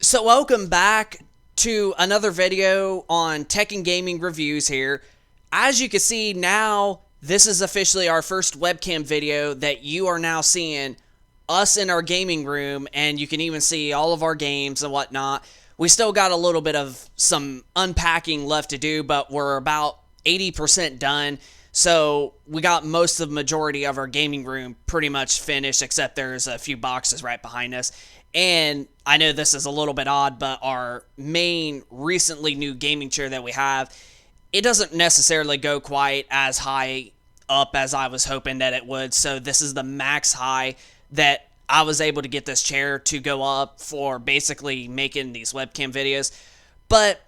So welcome back to another video on tech and gaming reviews here. As you can see now, this is officially our first webcam video that you are now seeing us in our gaming room, and you can even see all of our games and whatnot. We still got a little bit of some unpacking left to do, but we're about 80% done. So we got most of the majority of our gaming room pretty much finished, except there's a few boxes right behind us. And I know this is a little bit odd, but our main recently new gaming chair that we have, it doesn't necessarily go quite as high up as I was hoping that it would. So this is the max high that I was able to get this chair to go up for basically making these webcam videos. But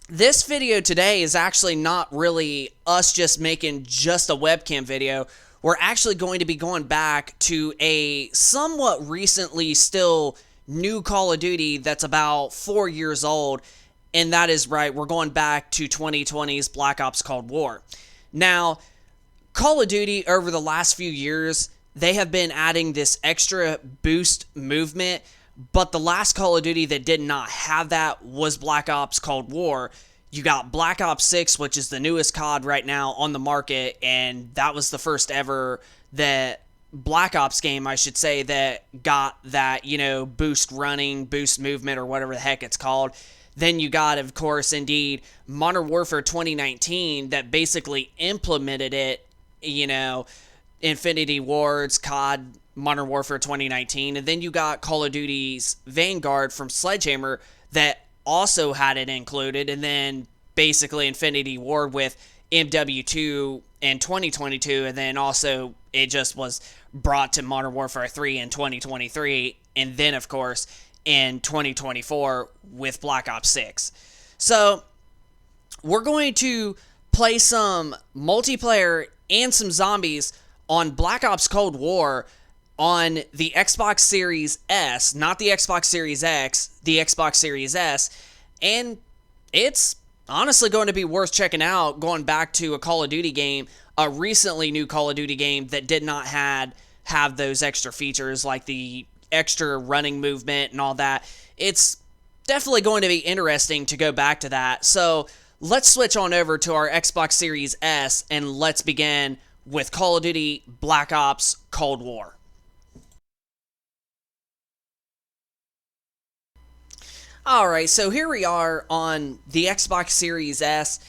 this video today is actually not really us just making just a webcam video. We're actually going to be going back to a somewhat recently still new Call of Duty that's about 4 years old. And that is right, we're going back to 2020's Black Ops Cold War. Now, Call of Duty over the last few years, they have been adding this extra boost movement, but the last Call of Duty that did not have that was Black Ops Cold War. You got Black Ops 6, which is the newest COD right now on the market, and that was the first ever that Black Ops game, I should say, that got that, boost running, boost movement, or whatever the heck it's called. Then you got, of course, indeed, Modern Warfare 2019 that basically implemented it, Infinity Ward's COD, Modern Warfare 2019. And then you got Call of Duty's Vanguard from Sledgehammer that also had it included. And then basically Infinity Ward with MW2 in 2022. And then also it just was brought to Modern Warfare 3 in 2023. And then, of course, in 2024 with Black Ops 6. So we're going to play some multiplayer and some zombies on Black Ops Cold War on the Xbox Series S, not the Xbox Series X, the Xbox Series S, and it's honestly going to be worth checking out, going back to a Call of Duty game, a recently new Call of Duty game that did not have those extra features like the extra running movement and all that. It's definitely going to be interesting to go back to that. So let's switch on over to our Xbox Series S and let's begin with Call of Duty Black Ops Cold War. Alright, so here we are on the Xbox Series S,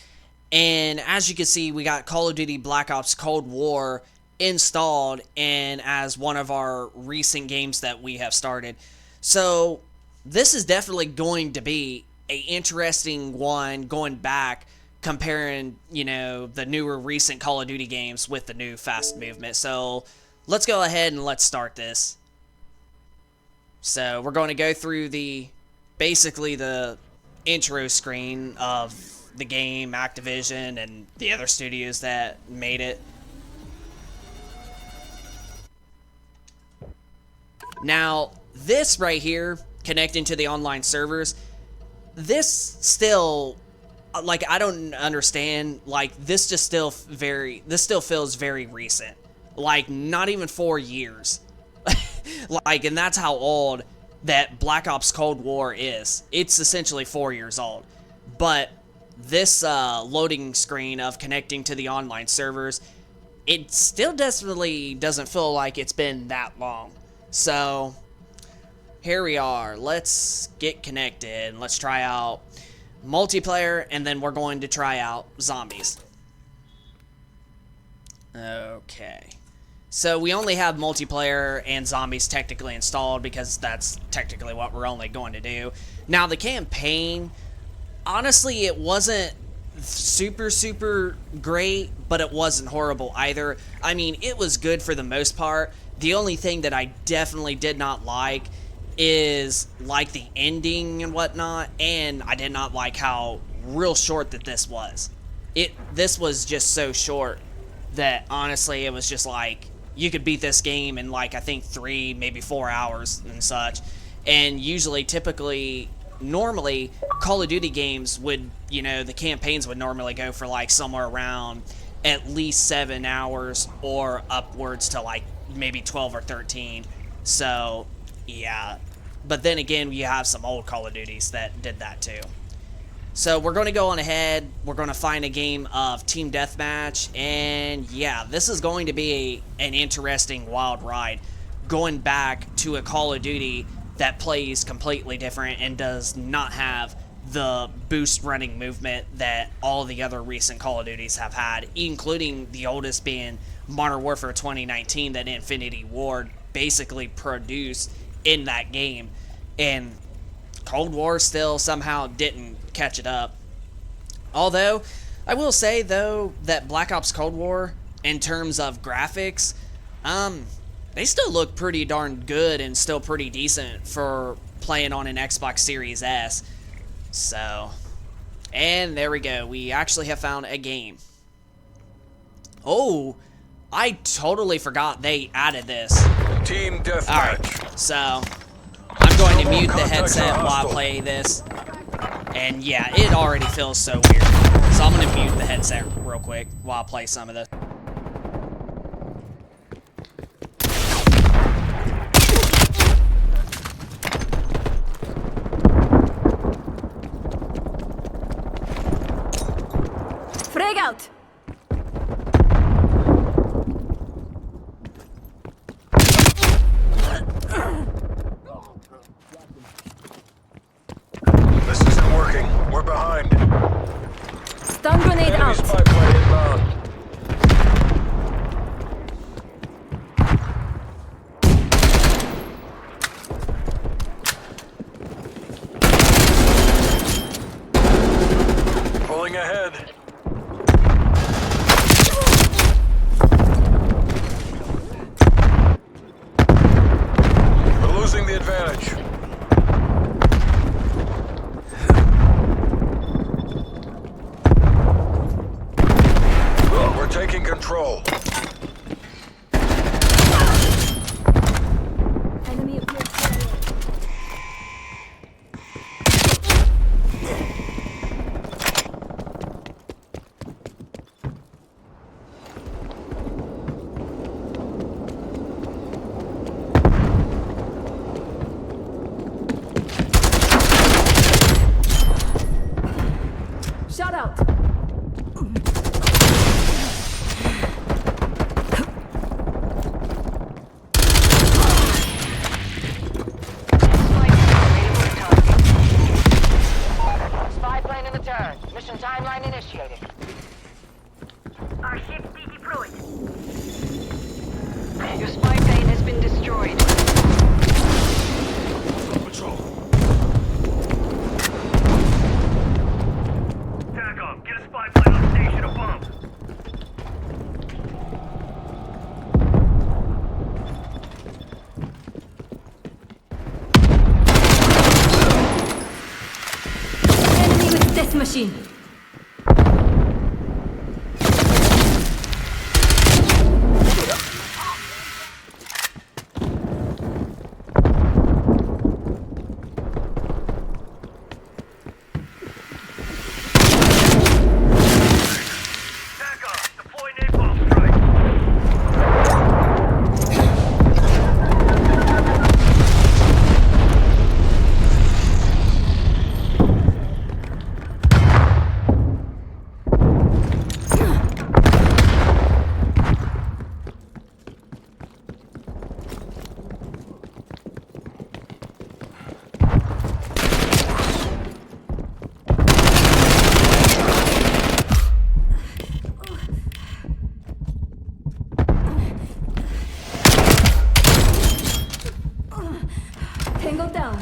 and as you can see, we got Call of Duty Black Ops Cold War installed and as one of our recent games that we have started. So this is definitely going to be an interesting one going back, comparing, the newer recent Call of Duty games with the new fast movement. So let's go ahead and let's start this. So we're going to go through basically the intro screen of the game, Activision, and the other studios that made it. Now, this right here, connecting to the online servers, this still, I don't understand, this still feels very recent. Not even 4 years. And that's how old that Black Ops Cold War is. It's essentially 4 years old. But this loading screen of connecting to the online servers, it still definitely doesn't feel like it's been that long. So here we are. Let's get connected. Let's try out multiplayer, and then we're going to try out zombies. Okay. So we only have multiplayer and zombies technically installed because that's technically what we're only going to do. Now the campaign, honestly, it wasn't super great, but it wasn't horrible either. I mean, it was good for the most part. The only thing that I definitely did not like is the ending and whatnot, and I did not like how real short that this was. This was just so short that honestly it was just you could beat this game in I think 3, maybe 4 hours and such. And usually, typically, normally Call of Duty games would, the campaigns would normally go for somewhere around at least 7 hours or upwards to maybe 12 or 13. So yeah, but then again, you have some old Call of Duties that did that too. So we're going to go on ahead. We're going to find a game of Team Deathmatch. And yeah, this is going to be an interesting wild ride. Going back to a Call of Duty that plays completely different and does not have the boost running movement that all the other recent Call of Duties have had, including the oldest being Modern Warfare 2019 that Infinity Ward basically produced in that game. And Cold War still somehow didn't catch it up. Although, I will say, though, that Black Ops Cold War, in terms of graphics, they still look pretty darn good and still pretty decent for playing on an Xbox Series S. So, and there we go. We actually have found a game. Oh, I totally forgot they added this. Team Deathmatch. Alright, so I'm going to mute the headset while I play this. And yeah, it already feels so weird. So I'm going to mute the headset real quick while I play some of this. Frag out! This isn't working. We're behind. Stun grenade Enemy out! spy plane inbound. Pulling ahead. We're losing the advantage. We're taking control. Enemy appears. Shut out! Spy plane in the turn. Mission timeline initiated. Our ship deployed. Your spy plane has been destroyed. Patrol. TACOM, get a spy plane on station above. Enemy with death machine. TACOM, deploy napalm strike. Tango down.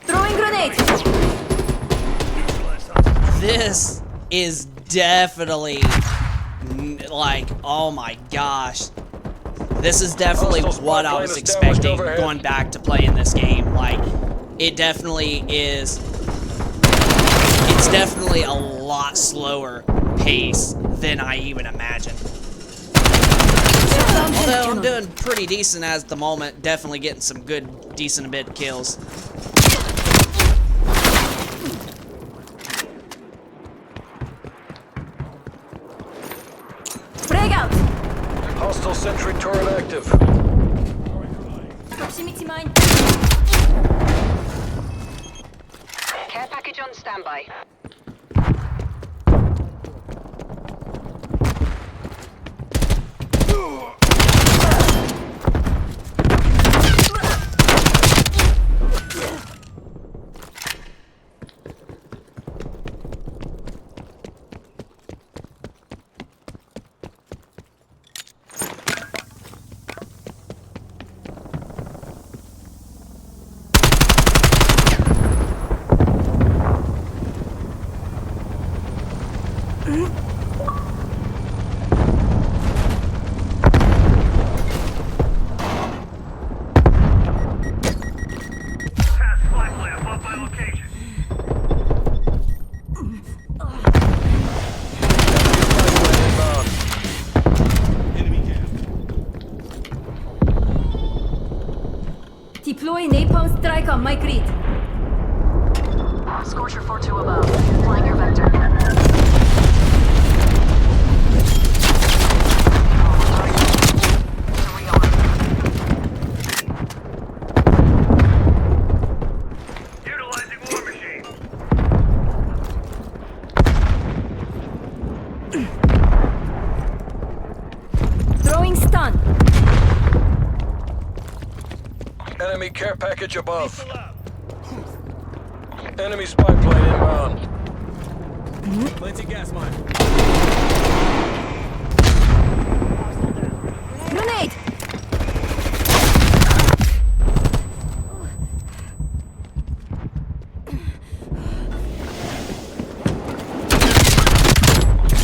Throwing grenade. This is definitely like, oh my gosh. This is definitely what I was expecting going back to playing this game. Like, it definitely is It's definitely a lot slower pace than I even imagined. Although I'm doing pretty decent at the moment, definitely getting some good, decent bit kills. Frag out! Hostile sentry turret active. Proximity mine. Care package on standby. Task spy plane above my location. Deploy napalm strike on my grid. Scorcher 4-2 above. Flying your vector. Utilizing war machine. Throwing stun. Enemy care package above. Enemy spy plane inbound. Planting gas mine. Grenade!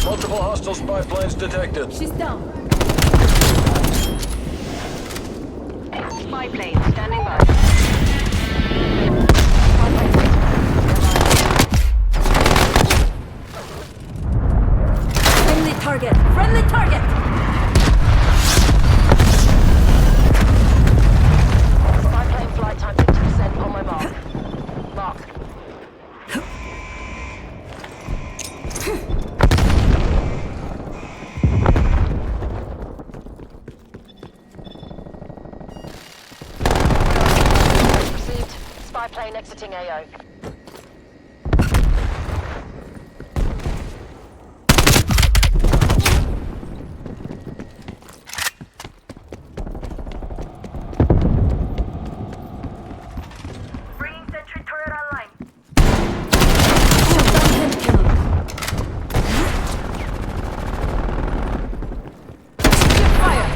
Multiple hostile spy planes detected. She's down. Spy plane standing by. Friendly target. Friendly target! Spy plane flight time 50% on my mark. Mark. Received. Spy plane exiting AO. Bringing sentry turret online. Shut down head cannon. Secure fire.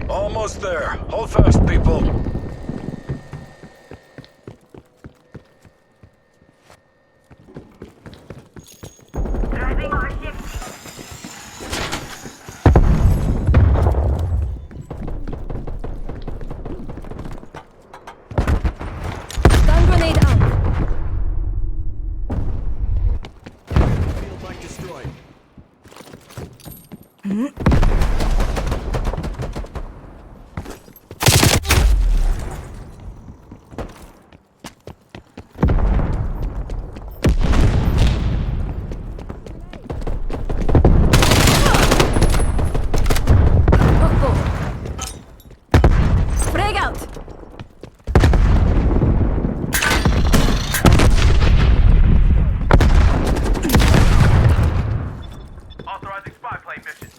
Almost there. Hold fast, people. Driving our ship. Stun grenade out. Field bike destroyed. Crossbow. Frag out. Authorizing spy plane mission.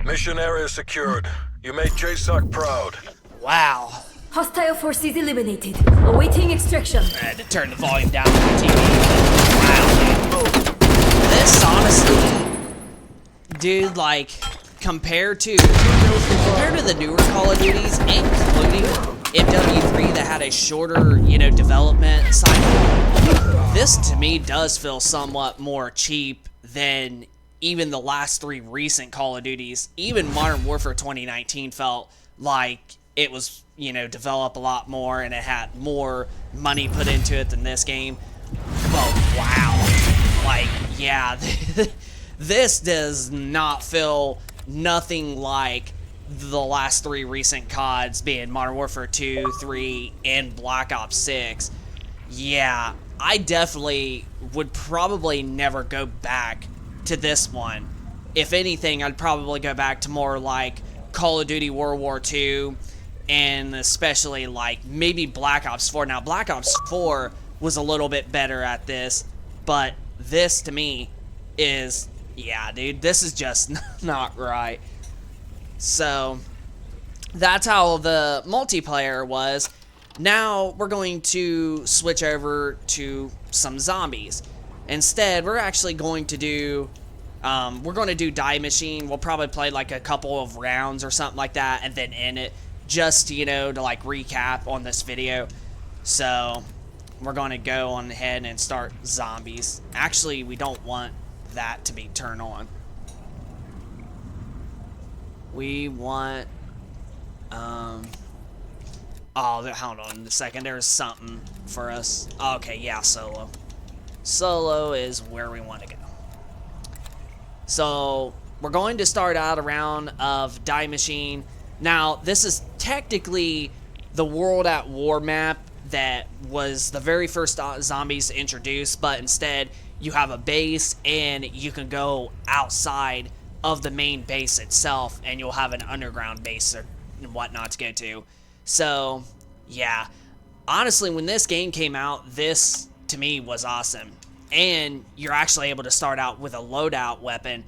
Mission area secured. You made JSOC proud. Wow. Hostile forces eliminated. Awaiting extraction. I had to turn the volume down on the TV. Wow. This honestly, dude, like, compared to the newer Call of Duties, including MW3 that had a shorter, development cycle, this to me does feel somewhat more cheap than even the last 3 recent Call of Duties. Even Modern Warfare 2019 felt like it was, you know, developed a lot more and it had more money put into it than this game. But wow, like, yeah, this does not feel nothing like the last 3 recent CODs, being Modern Warfare 2, 3, and Black Ops 6. Yeah, I definitely would probably never go back to this one. If anything, I'd probably go back to more like Call of Duty World War II, and especially like maybe Black Ops 4. Now, Black Ops 4 was a little bit better at this, but this to me is, yeah, dude, this is just not right. So, that's how the multiplayer was. Now, we're going to switch over to some zombies. Instead, we're actually going to do, Die Machine. We'll probably play like a couple of rounds or something like that, and then end it, just, you know, to like recap on this video. So, we're going to go on ahead and start zombies. Actually, we don't want that to be turned on. We want, oh, hold on a second, there's something for us. Okay, yeah, solo. Solo is where we want to go. So, we're going to start out a round of Die Machine. Now, this is technically the World at War map that was the very first zombies introduced, but instead, you have a base, and you can go outside of the main base itself, and you'll have an underground base and whatnot to go to. So, yeah. Honestly, when this game came out, this, to me, was awesome. And you're actually able to start out with a loadout weapon,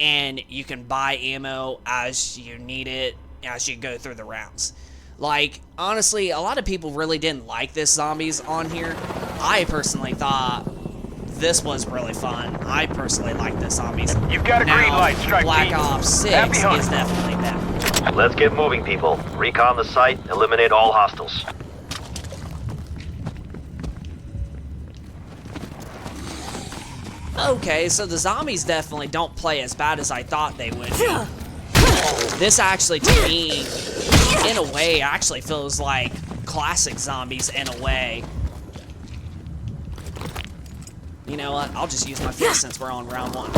and you can buy ammo as you need it, as you go through the rounds. Like, honestly, a lot of people really didn't like this zombies on here. I personally thought this was really fun. I personally like the zombies. You've got a green light, strike Black team. Ops 6 Happy hunt. is definitely better. Let's get moving, people. Recon the site, eliminate all hostiles. Okay, so the zombies definitely don't play as bad as I thought they would. This actually, to me, in a way, actually feels like classic zombies in a way. You know what? I'll just use my fist since we're on round 1.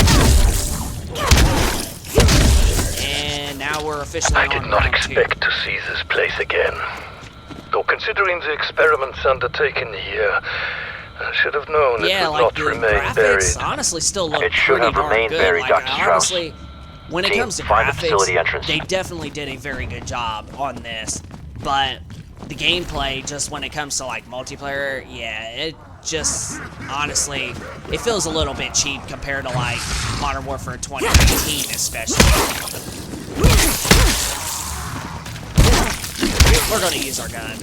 And now we're officially I on did not round 2. expect to see this place again. Though considering the experiments undertaken here, I should have known Yeah, it would like not the remain graphics buried. honestly still look It should pretty have darn remained good. buried, Like, Dr. Strauss. honestly, when it Team, comes to find the facility graphics, entrance. they definitely did a very good job on this. But the gameplay, just when it comes to like multiplayer, yeah, it just honestly, it feels a little bit cheap compared to like Modern Warfare 2019, especially. We're gonna use our gun.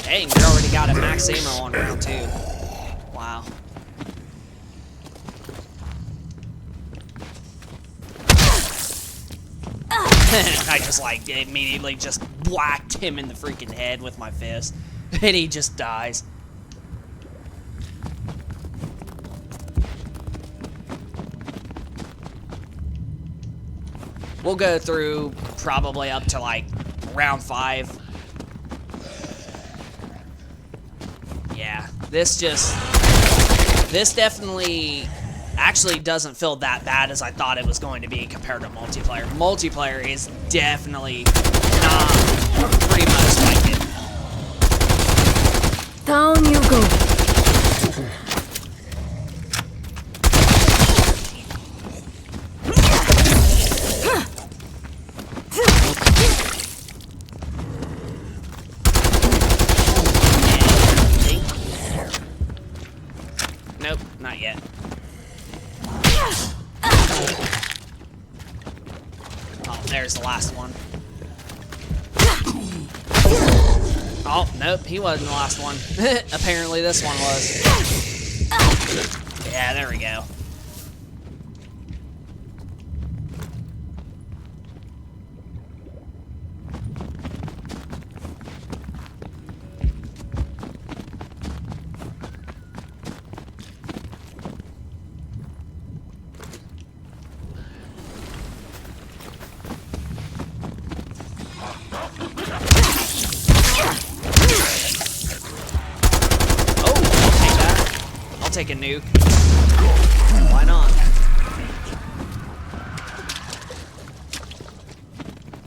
Dang, we already got a max ammo on round 2. Wow. I just like immediately just whacked him in the freaking head with my fist. And he just dies. We'll go through probably up to like round 5. Yeah, this definitely actually doesn't feel that bad as I thought it was going to be compared to multiplayer. Multiplayer is definitely not pretty much like it. Down you go. Nope, not yet. Oh, there's the last one. Oh, nope, he wasn't the last one. Apparently this one was. Yeah, there we go. I'll take a nuke. Why not?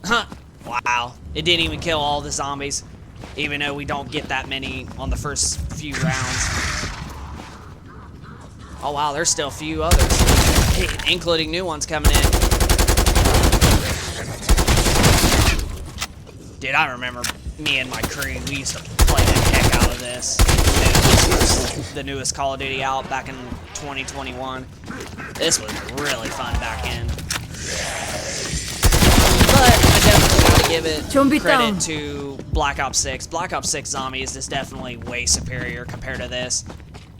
Huh. Wow. It didn't even kill all the zombies, even though we don't get that many on the first few rounds. Oh wow, there's still a few others, including new ones coming in. Dude, I remember me and my crew, we used to play the heck out of this. The newest Call of Duty out back in 2021. This was really fun back in. But I definitely gotta give it credit to Black Ops 6. Black Ops 6 Zombies is definitely way superior compared to this.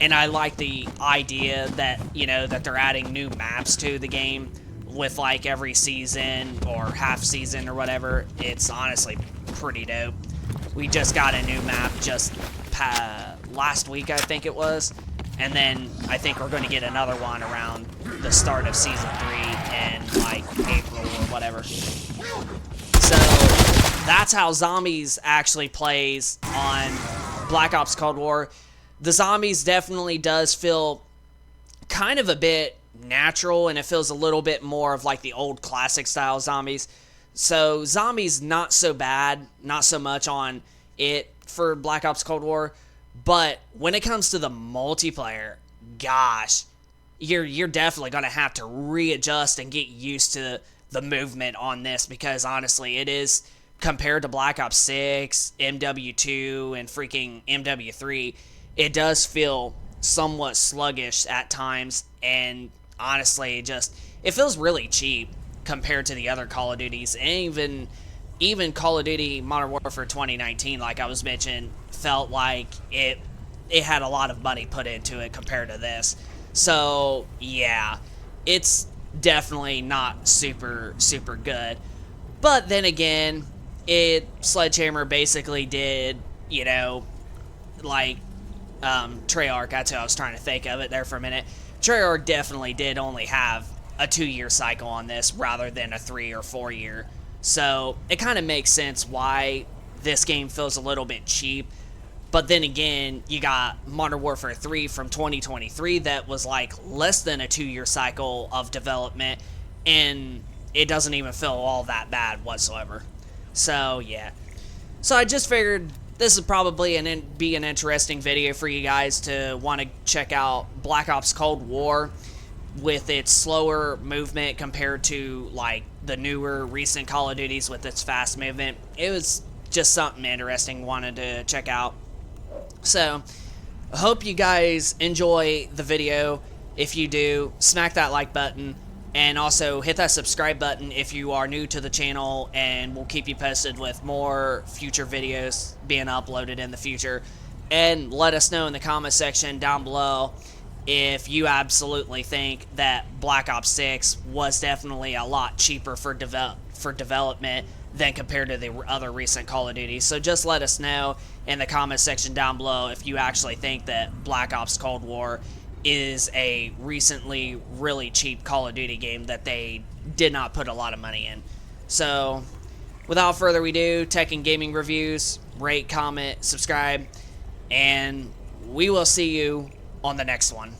And I like the idea that, you know, that they're adding new maps to the game with like every season or half season or whatever. It's honestly pretty dope. We just got a new map just last week, I think it was. And then I think we're going to get another one around the start of Season 3 in like April or whatever. So that's how Zombies actually plays on Black Ops Cold War. The Zombies definitely does feel kind of a bit natural, and it feels a little bit more of like the old classic style Zombies. So Zombies not so bad, not so much on it for Black Ops Cold War, but when it comes to the multiplayer, gosh, you're definitely going to have to readjust and get used to the movement on this, because honestly, it is, compared to Black Ops 6, MW2, and freaking MW3, it does feel somewhat sluggish at times, and honestly, it feels really cheap compared to the other Call of Duties, and even Call of Duty Modern Warfare 2019, like I was mentioning, felt like it had a lot of money put into it compared to this. So yeah, it's definitely not super good. But then again, Sledgehammer basically did, you know, like Treyarch, that's who I was trying to think of it there for a minute. Treyarch definitely did only have a 2-year cycle on this rather than a 3 or 4 year. So it kind of makes sense why this game feels a little bit cheap. But then again, you got Modern Warfare 3 from 2023 that was like less than a 2-year cycle of development, and it doesn't even feel all that bad whatsoever. So yeah. So I just figured this would probably be an interesting video for you guys to want to check out Black Ops Cold War with its slower movement compared to like the newer recent Call of Duties with its fast movement. It was just something interesting wanted to check out. So I hope you guys enjoy the video. If you do, smack that like button, and also hit that subscribe button if you are new to the channel, and we'll keep you posted with more future videos being uploaded in the future. And let us know in the comment section down below if you absolutely think that Black Ops 6 was definitely a lot cheaper for development than compared to the other recent Call of Duty. So just let us know in the comment section down below if you actually think that Black Ops Cold War is a recently really cheap Call of Duty game that they did not put a lot of money in. So without further ado, tech and gaming reviews, rate, comment, subscribe, and we will see you on the next one.